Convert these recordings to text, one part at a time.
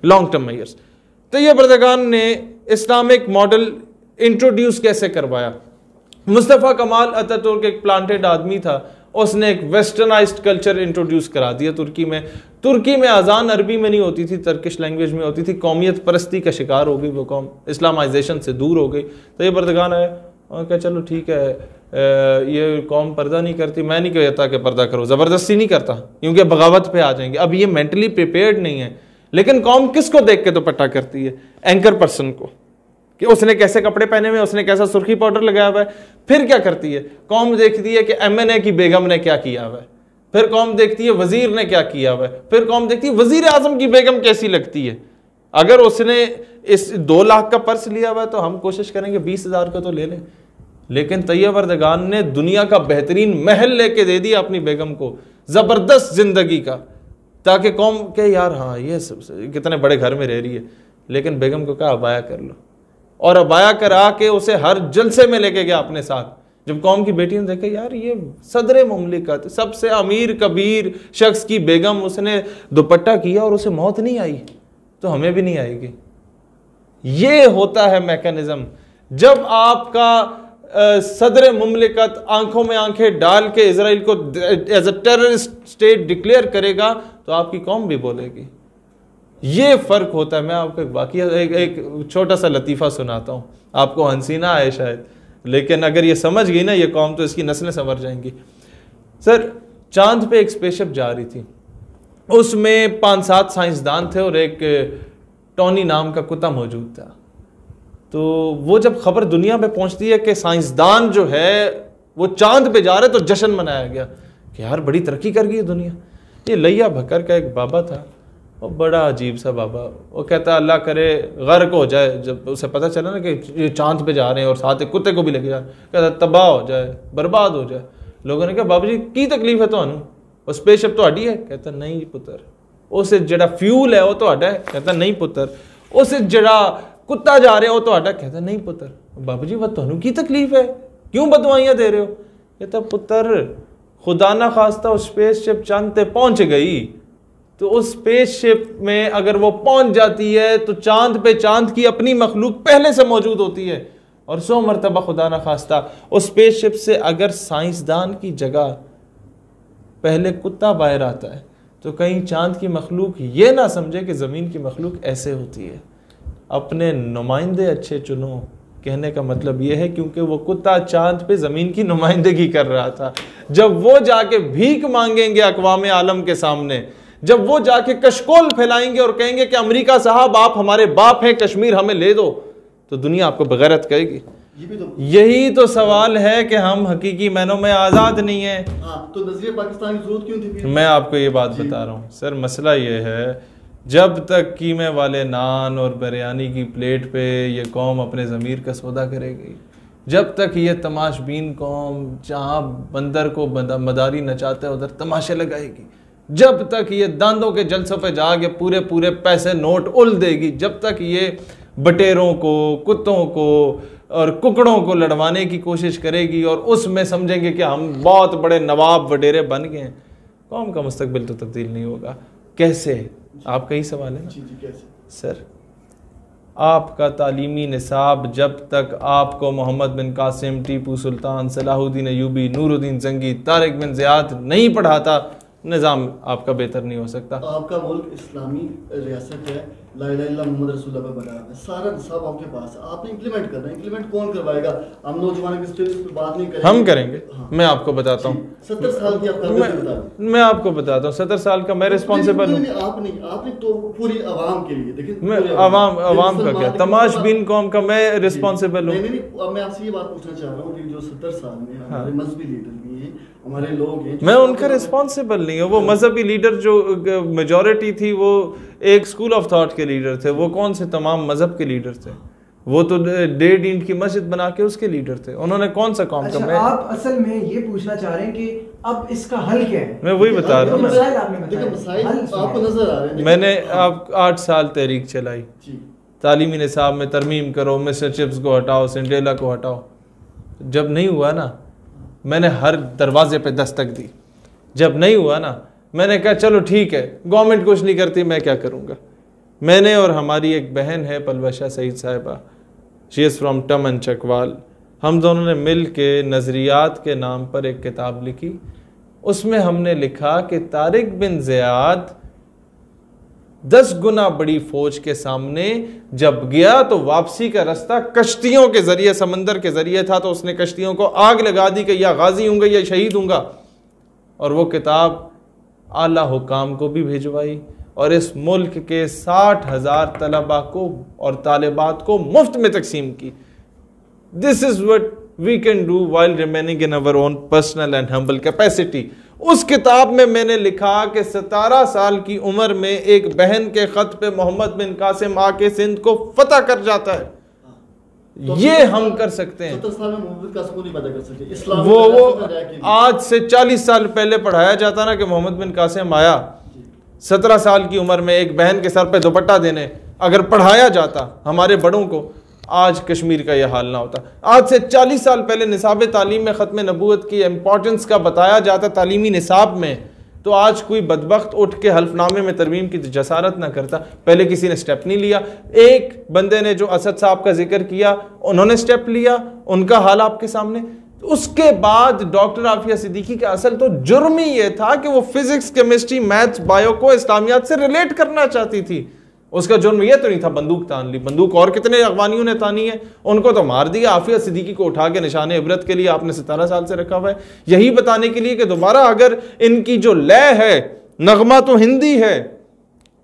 Long term measures. Tayyip Erdogan ने Islamic model introduce कैसे करवाया? मुस्तफ़ा कमाल अतातुर्क एक प्लांटेड आदमी था, उसने एक वेस्टर्नाइज्ड कल्चर इंट्रोड्यूस करा दिया तुर्की में। तुर्की में अजान अरबी में नहीं होती थी, तर्किश लैंग्वेज में होती थी। कौमियत परस्ती का शिकार हो गई वो कौम, इस्लामाइजेशन से दूर हो गई। तो ये अर्दगान आया और कहा चलो ठीक है, ये कौम पर्दा नहीं करती, मैं नहीं कहता कि पर्दा करो, ज़बरदस्ती नहीं करता क्योंकि बगावत पे आ जाएंगे। अब ये मेंटली प्रिपेयर्ड नहीं है, लेकिन कौम किसको देख के दुपट्टा करती है? एंकर पर्सन को, कि उसने कैसे कपड़े पहने हुए, उसने कैसा सुर्खी पाउडर लगाया हुआ है। फिर क्या करती है कौम? देखती है कि MNA की बेगम ने क्या किया हुआ है, फिर कौम देखती है वजीर ने क्या किया हुआ है, फिर कौम देखती है वजीर आजम की बेगम कैसी लगती है। अगर उसने इस 2 लाख का पर्स लिया हुआ है तो हम कोशिश करेंगे 20,000 का तो ले लें, लेकिन तैयब अर्दगान ने दुनिया का बेहतरीन महल लेके दे दिया अपनी बेगम को, जबरदस्त जिंदगी का, ताकि कौम के यार हाँ ये कितने बड़े घर में रह रही है। लेकिन बेगम को कहा अबाया कर लो, और अबाया करा के उसे हर जलसे में लेके गया अपने साथ। जब कौम की बेटी ने देखा यार ये सदर मुमलिकत, सबसे अमीर कबीर शख्स की बेगम, उसने दुपट्टा किया और उसे मौत नहीं आई, तो हमें भी नहीं आएगी। ये होता है मैकेनिज्म। जब आपका सदर मुमलिकत आंखों में आंखें डाल के इजराइल को as a terrorist state declare करेगा तो आपकी कौम भी बोलेगी। ये फर्क होता है। मैं आपको एक वाकया, एक छोटा सा लतीफ़ा सुनाता हूँ, आपको हंसी ना आए शायद, लेकिन अगर ये समझ गई ना ये कौम तो इसकी नस्लें संवर जाएंगी। सर, चांद पे एक स्पेसशिप जा रही थी, उसमें 5-7 साइंसदान थे और एक टॉनी नाम का कुत्ता मौजूद था। तो वो जब खबर दुनिया में पहुंचती है कि साइंसदान जो है वो चांद पे जा रहे, तो जश्न मनाया गया कि यार बड़ी तरक्की कर गई है दुनिया। ये लैया भक्कर का एक बाबा था, वो बड़ा अजीब सा बाबा, वो कहता अल्लाह करे गर्क हो जाए। जब उसे पता चला ना कि ये चांद पे जा रहे हैं और साथ एक कुत्ते को भी लेके जा रहे हैं, कहता तबाह हो जाए, बर्बाद हो जाए। लोगों ने कहा बाबू जी की तकलीफ है तो वो स्पेसशिप ਤੁਹਾਡੀ है? कहता नहीं पुत्र, उस जड़ा फ्यूल है वो ਤੁਹਾਡਾ है? कहता नहीं पुत्र, उस जड़ा कुत्ता जा रहे हो ਤੁਹਾਡਾ? कहता नहीं पुत्र। बाबू जी वो ਤੁਹਾਨੂੰ की तकलीफ है, क्यों बदवाइयां दे रहे हो? कहता पुत्र खुदा ना खास्ता उस स्पेसशिप चांद पे पहुंच गई, तो उस स्पेसशिप में अगर वो पहुंच जाती है तो चांद पे चांद की अपनी मखलूक पहले से मौजूद होती है, और 100 मरतबा खुदा ना खास्ता उस स्पेसशिप से अगर साइंसदान की जगह पहले कुत्ता बाहर आता है तो कहीं चांद की मखलूक ये ना समझे कि ज़मीन की मखलूक ऐसे होती है। अपने नुमाइंदे अच्छे चुनो, कहने का मतलब ये है क्योंकि वो कुत्ता चांद पे ज़मीन की नुमाइंदगी कर रहा था। जब वो जाके भीख मांगेंगे अक़वाम आलम के सामने, जब वो जाके कशकोल फैलाएंगे और कहेंगे कि अमेरिका साहब आप हमारे बाप हैं, कश्मीर हमें ले दो, तो दुनिया आपको बगैरत कहेगी। यही तो सवाल है कि हम हकीकी मैनों में आज़ाद नहीं है। तो नज़रिया पाकिस्तान की जरूरत क्यों थी? मैं आपको ये बात बता रहा हूँ सर, मसला ये है जब तक कीमे वाले नान और बिरयानी की प्लेट पे ये कौम अपने ज़मीर का सौदा करेगी, जब तक ये तमाशबीन कौम जहाँ बंदर को मदारी नचाते है उधर तमाशे लगाएगी, जब तक ये दांतों के जलसों पे जाके पूरे पूरे पैसे नोट उल देगी, जब तक ये बटेरों को, कुत्तों को और कुकड़ों को लड़वाने की कोशिश करेगी और उसमें समझेंगे कि हम बहुत बड़े नवाब वडेरे बन गए हैं, कौम का मुस्तकबिल तो तब्दील नहीं होगा। कैसे? आपका ही सवाल है ना? जी कैसे? सर, आपका तालीमी निसाब जब तक आपको मोहम्मद बिन कासिम, टीपू सुल्तान, सलाहुद्दीन अयूबी, नूरुद्दीन जंगी, तारिक बिन ज़ियाद नहीं पढ़ाता, निज़ाम आपका बेहतर नहीं हो सकता। आपका मुल्क इस्लामी रियासत है, ला इलाहा इल्लल्लाह मुहम्मद रसूलुल्लाह पे बना है, सारा निसाब आपके पास है, आपने इम्प्लीमेंट करना है। इम्प्लीमेंट कौन करवाएगा? हम नौजवानों की स्टेज पे बात नहीं करेंगे, हम करेंगे। हाँ। मैं आपको बताता हूँ 70 साल की आप मैं आपको बताता हूँ 70 साल का मैं रिस्पॉन्सिबल हूँ। आपने तो पूरी आवाम के लिए देखिए, मैं आवाम का क्या, तमाशबीन कौम का मैं रिस्पॉन्सिबल हूँ। नहीं, अब मैं आपसे ये बात पूछना चाह रहा हूँ कि जो 70 साल में हमारे मजहबी लीडर भी हैं, हमारे लोग हैं, मैं उनका रिस्पॉन्सिबल नहीं हूँ। वो मजहबी लीडर जो मेजॉरिटी थी वो एक स्कूल ऑफ थॉट के लीडर थे। वो कौन से तमाम मजहब के लीडर थे? वो तो 1.5 इंच की मस्जिद बना के उसके लीडर थे। उन्होंने कौन सा काम किया? आप असल में ये पूछना चाह रहे हैं कि अब इसका हल क्या है? मैं वही बता रहा हूँ। आपको नजर आ रहे हैं। मैंने आप 8 साल तहरीक चलाई, तालीमी निसाब में तरमीम करो, मिस्टर चिप्स को हटाओ, सिंड्रेला को हटाओ। जब नहीं हुआ ना, मैंने हर दरवाजे पे दस्तक दी। जब नहीं हुआ ना, मैंने कहा चलो ठीक है, गवर्नमेंट कुछ नहीं करती, मैं क्या करूँगा। मैंने और हमारी एक बहन है पलवशा सईद साहिबा, शी इज़ फ्रॉम टमन चकवाल, हम दोनों ने मिल के नज़रियात के नाम पर एक किताब लिखी। उसमें हमने लिखा कि तारिक बिन ज़ियाद 10 गुना बड़ी फौज के सामने जब गया तो वापसी का रास्ता कश्तियों के जरिए, समंदर के जरिए था, तो उसने कश्तियों को आग लगा दी कि या गाजी हूँगा या शहीद हूँगा। और वो किताब आला हुकाम को भी भिजवाई और इस मुल्क के 60,000 तलबा को और तालिबात को मुफ्त में तकसीम की। This is what we can do while remaining in our own personal and humble capacity. उस किताब में मैंने लिखा कि 17 साल की उम्र में एक बहन के खत पे मोहम्मद बिन कासिम आके सिंध को फतह कर जाता है। तो ये हम कर सकते हैं। 70 साल में मोहम्मद कासिम को नहीं पता कर सकते। इस्लाम वो आज से 40 साल पहले पढ़ाया जाता ना कि मोहम्मद बिन कासिम आया 17 साल की उम्र में एक बहन के सर पे दुपट्टा देने, अगर पढ़ाया जाता हमारे बड़ों को, आज कश्मीर का यह हाल ना होता। आज से 40 साल पहले निसाब तालीम में ख़त्म नबूवत की इम्पोर्टेंस का बताया जाता तालीमी निसाब में, तो आज कोई बदबख्त उठ के हल्फनामे में तरमीम की जसारत ना करता। पहले किसी ने स्टेप नहीं लिया। एक बंदे ने जो असद साहब का जिक्र किया, उन्होंने स्टेप लिया, उनका हाल आपके सामने। उसके बाद डॉक्टर आफिया सिद्दीकी का असल तो जुर्म ही ये था कि वो फिजिक्स, केमिस्ट्री, मैथ्स, बायो को इस्लामियात से रिलेट करना चाहती थी। उसका जुर्म ये तो नहीं था बंदूक तान ली। बंदूक और कितने अफगानियों ने तानी है, उनको तो मार दिया। आफिया सिद्दीकी को उठा के निशाने इबरत के लिए आपने 17 साल से रखा हुआ है, यही बताने के लिए कि दोबारा अगर इनकी जो लय है, नगमा तो हिंदी है,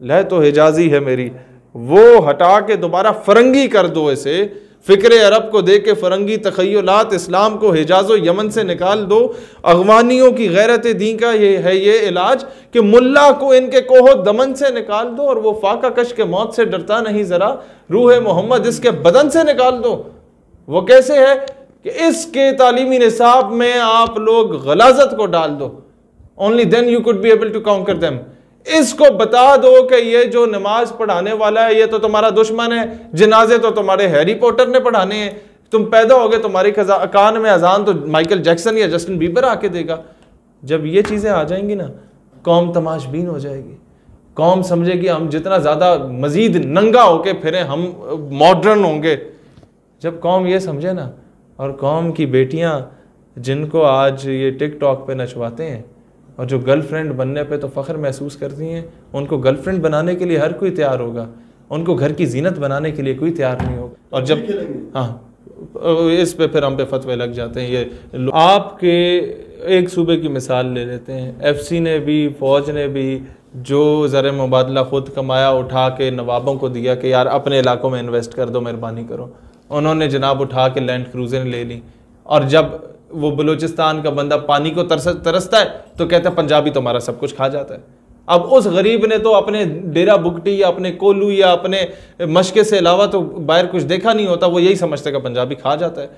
लय तो हिजाजी है मेरी, वो हटा के दोबारा फरंगी कर दो। इसे फ़िक्र अरब को दे के फरंगी तखय्युलात, इस्लाम को हिजाज़ो यमन से निकाल दो। अगवानियों की गैरत दीन का ये है ये इलाज कि मुल्ला को इनके कोहो दमन से निकाल दो और वो फाका कश के मौत से डरता नहीं ज़रा, रूह मोहम्मद इसके बदन से निकाल दो। वो कैसे है कि इसके तालीमी निसाब में आप लोग गलाजत को डाल दो, only then you could be able to counter them. इसको बता दो कि ये जो नमाज पढ़ाने वाला है ये तो तुम्हारा दुश्मन है, जनाजे तो तुम्हारे हैरी पॉटर ने पढ़ाने हैं, तुम पैदा हो गए तुम्हारी कान में अजान तो माइकल जैक्सन या जस्टिन बीबर आके देगा। जब ये चीज़ें आ जाएंगी ना, कौम तमाशबीन हो जाएगी। कौम समझेगी हम जितना ज़्यादा मजीद नंगा होके फिरें हम मॉडर्न होंगे। जब कौम ये समझे ना, और कौम की बेटियाँ जिनको आज ये टिकटॉक पे नचवाते हैं और जो गर्लफ्रेंड बनने पे तो फ़ख्र महसूस करती हैं, उनको गर्लफ्रेंड बनाने के लिए हर कोई तैयार होगा, उनको घर की जीनत बनाने के लिए कोई तैयार नहीं होगा। और जब हाँ इस पे फिर हम पे फतवे लग जाते हैं। ये आपके एक सूबे की मिसाल ले लेते हैं, FC ने भी, फ़ौज ने भी जो ज़र मुबादला ख़ुद कमाया उठा के नवाबों को दिया कि यार अपने इलाकों में इन्वेस्ट कर दो, मेहरबानी करो, उन्होंने जनाब उठा के लैंड क्रूज़र ले ली। और जब वो बलूचिस्तान का बंदा पानी को तरसता है तो कहता है पंजाबी तुम्हारा सब कुछ खा जाता है। अब उस गरीब ने तो अपने डेरा बुगटी या अपने कोलू या अपने मशके से अलावा तो बाहर कुछ देखा नहीं होता, वो यही समझता है कि पंजाबी खा जाता है।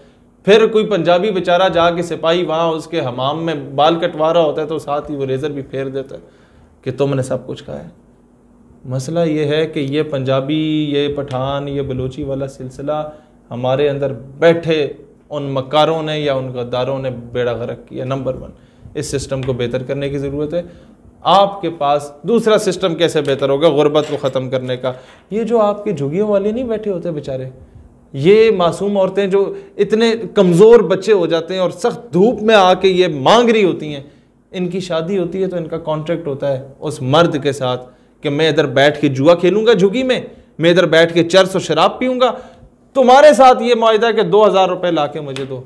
फिर कोई पंजाबी बेचारा जाके सिपाही वहाँ उसके हमाम में बाल कटवा रहा होता है तो साथ ही वो रेजर भी फेर देता है कि तुमने सब कुछ खाया। मसला ये है कि ये पंजाबी, ये पठान, ये बलोची वाला सिलसिला हमारे अंदर बैठे उन मकारों ने या उन गद्दारों ने बेड़ा गर्क किया। नंबर 1, इस सिस्टम को बेहतर करने की ज़रूरत है। आपके पास दूसरा सिस्टम कैसे बेहतर होगा गुर्बत को ख़त्म करने का? ये जो आपके झुग्गियों वाले नहीं बैठे होते बेचारे, ये मासूम औरतें जो इतने कमज़ोर बच्चे हो जाते हैं और सख्त धूप में आके ये मांग रही होती हैं, इनकी शादी होती है तो इनका कॉन्ट्रैक्ट होता है उस मर्द के साथ कि मैं इधर बैठ के जुआ खेलूंगा झुग्गी में, मैं इधर बैठ के चरस और शराब पीऊँगा, तुम्हारे साथ ये मुआहिदा कि 2000 रुपये ला के मुझे दो।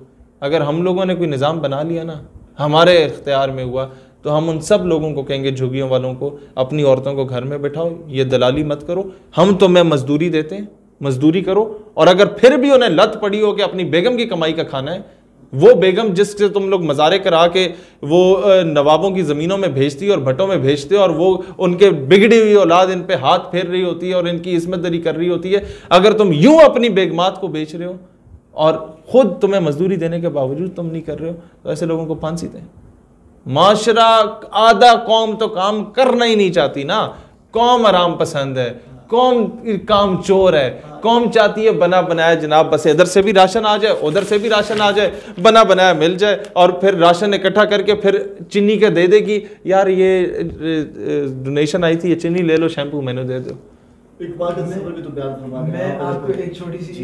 अगर हम लोगों ने कोई निज़ाम बना लिया ना, हमारे इख्तियार में हुआ, तो हम उन सब लोगों को कहेंगे, झुग्गियों वालों को, अपनी औरतों को घर में बैठाओ, ये दलाली मत करो, हम तुम्हें मजदूरी देते हैं, मजदूरी करो। और अगर फिर भी उन्हें लत पड़ी हो कि अपनी बेगम की कमाई का खाना है, वो बेगम जिससे तुम लोग मज़ारे करा के वो नवाबों की ज़मीनों में भेजती और भट्टों में भेजते और वो उनके बिगड़ी हुई औलाद इन पे हाथ फेर रही होती है और इनकी इस्मत दरी कर रही होती है, अगर तुम यूं अपनी बेगमात को बेच रहे हो और ख़ुद तुम्हें मजदूरी देने के बावजूद तुम नहीं कर रहे हो, तो ऐसे लोगों को फांसी दें। माशरा आधा कौम तो काम करना ही नहीं चाहती ना, कौम आराम पसंद है, कौम काम चोर है, कौम चाहती है बना बनाया जनाब, बस इधर से भी राशन आ जाए, उधर से भी राशन आ जाए, बना बनाया मिल जाए, और फिर राशन इकट्ठा करके फिर चीनी का दे देगी, यार ये डोनेशन आई थी, ये चीनी ले लो, शैम्पू मैंने दे दो। इकबाल का सफर भी तो बयान फरमा मैं आपको एक छोटी सी